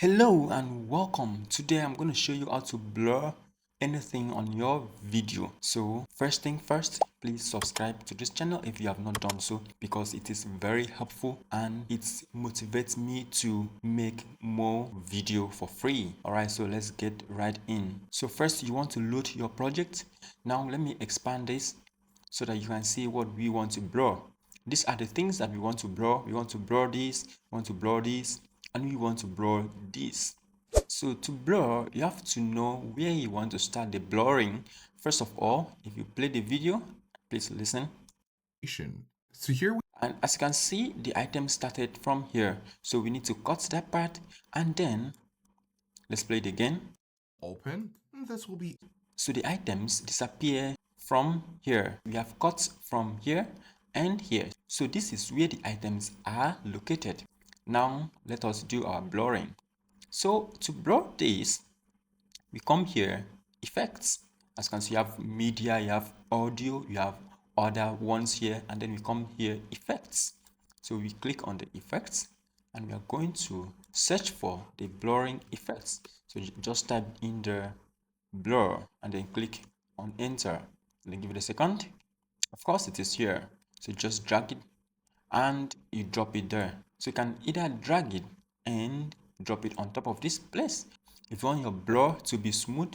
Hello and welcome. Today I'm going to show you how to blur anything on your video. So first thing first, please subscribe to this channel if you have not done so, because it is very helpful and it motivates me to make more video for free. Alright, so let's get right in. So first you want to load your project. Now let me expand this so that you can see what we want to blur. These are the things that we want to blur. We want to blur this, we want to blur this, and we want to blur this. So to blur, you have to know where you want to start the blurring. First of all, if you play the video, please listen. So here we And as you can see, the item started from here. So we need to cut that part and then let's play it again. open. This will be So the items disappear from here. We have cut from here and here. So this is where the items are located. Now let us do our blurring. So to blur this, we come here, effects. As you can see, you have media, you have audio, you have other ones here, and then we come here, effects. So we click on the effects and we are going to search for the blurring effects. So just type in the blur and then click on enter. Then give it a second. Of course it is here. So just drag it and you drop it there. So you can either drag it and drop it on top of this place. If you want your blur to be smooth,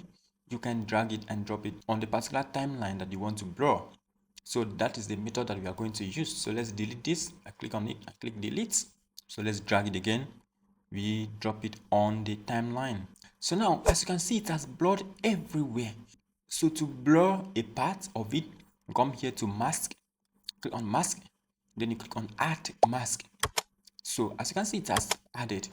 you can drag it and drop it on the particular timeline that you want to blur. So that is the method that we are going to use. So let's delete this. I click on it, I click delete. So let's drag it again. We drop it on the timeline. So now, as you can see, it has blurred everywhere. So to blur a part of it, come here to mask, click on mask, then you click on add mask. So as you can see, it has added.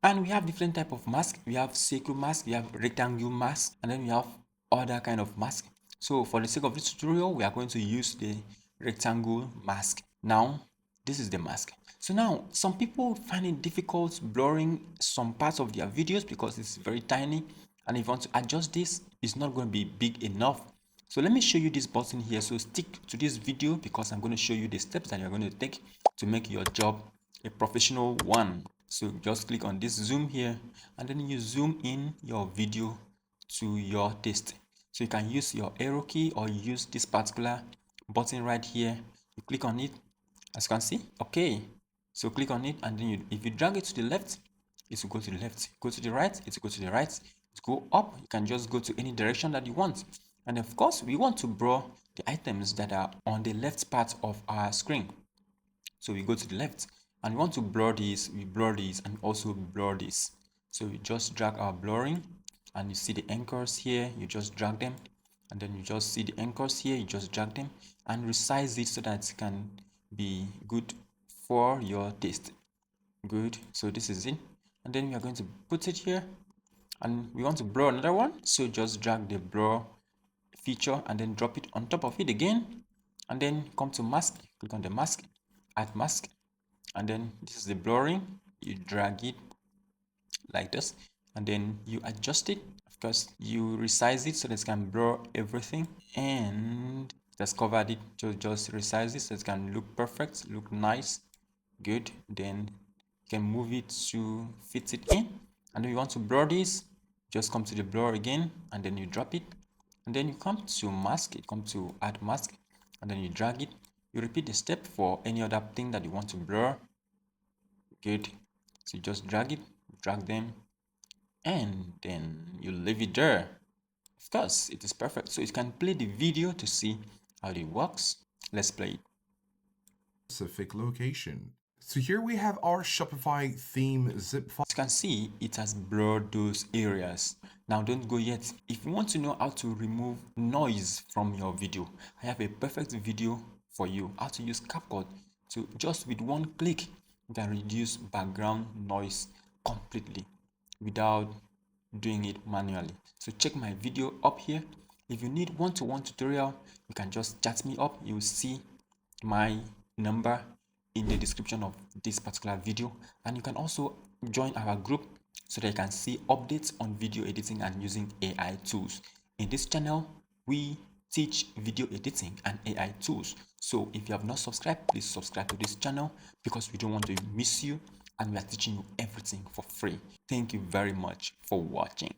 And we have different type of mask. We have circle mask, we have rectangle mask, and then we have other kind of mask. So for the sake of this tutorial, we are going to use the rectangle mask. Now, this is the mask. So now, some people find it difficult blurring some parts of their videos because it's very tiny. And if you want to adjust this, it's not going to be big enough. So let me show you this button here. So stick to this video because I'm going to show you the steps that you're going to take to make your job a professional one. So just click on this zoom here and then you zoom in your video to your taste. So you can use your arrow key or use this particular button right here. You click on it, as you can see. Okay, so click on it and then if you drag it to the left, it will go to the left. Go to the right, it will go to the right. It go up, you can just go to any direction that you want. And of course, we want to blur the items that are on the left part of our screen. So we go to the left and we want to blur this, we blur this and also blur this. So we just drag our blurring and you see the anchors here, you just drag them, and then you just see the anchors here, you just drag them and resize it so that it can be good for your taste. Good, so this is it. And then we are going to put it here and we want to blur another one. So just drag the blur feature and then drop it on top of it again, and then come to mask, click on the mask, add mask, and then this is the blurring. You drag it like this and then you adjust it. Of course, you resize it so that it can blur everything, and just covered it. Just resize it so it can look perfect, look nice, good. Then you can move it to fit it in. And then you want to blur this, just come to the blur again and then you drop it, and then you come to mask, you come to add mask, and then you drag it. You repeat the step for any other thing that you want to blur. Good. So you just drag it, drag them, and then you leave it there. Of course, it is perfect. So you can play the video to see how it works. Let's play it. specific location. So here we have our Shopify theme zip file. As you can see, it has blurred those areas. Now don't go yet. If you want to know how to remove noise from your video, I have a perfect video for you. How to use CapCut to just with one click, you can reduce background noise completely without doing it manually. So check my video up here. If you need one-to-one tutorial, you can just chat me up. You will see my number in the description of this particular video, and you can also join our group so that you can see updates on video editing and using AI tools. In this channel, we teach video editing and AI tools. So if you have not subscribed, please subscribe to this channel because we don't want to miss you and we are teaching you everything for free. Thank you very much for watching.